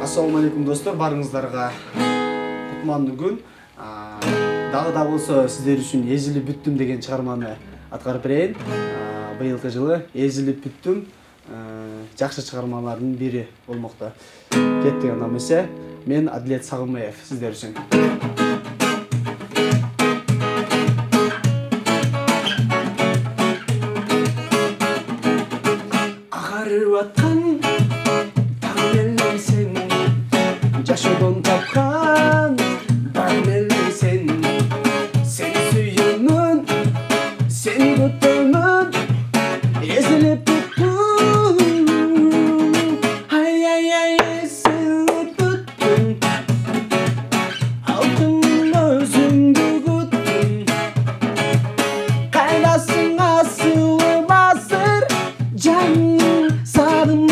Assalamu alaikum dostlar, barыңыздарга кутмандуу күн. Дагы да болсо сиздер үчүн Эзилип бүттүм деген чыгарманы аткарып берейин. Быйылкы жылы Эзилип бүттүм жакшы чыгармалардын бири болмокто. Кеттик анда эмесе, мен Адилет Сагынбаев сиздер үчүн. Агарып аткан таңмен сен жашоодон тапкан бармен сен сени сүйөмүн сени күтөмүн эзилип бүттүм ай эзилип бүттүм алтын өзүңдү күттүм кайдасың асылым азыр жаным сарым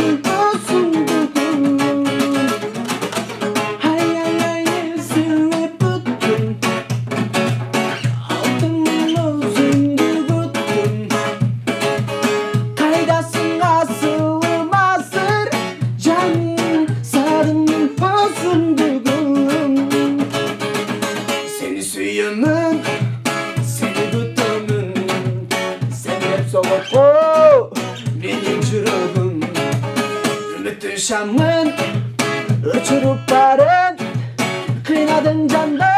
Suyumun, seni tutamın, sen hep soğuk benim çırağım. Ümitin şamın, uçurup barın, kıynadın candan.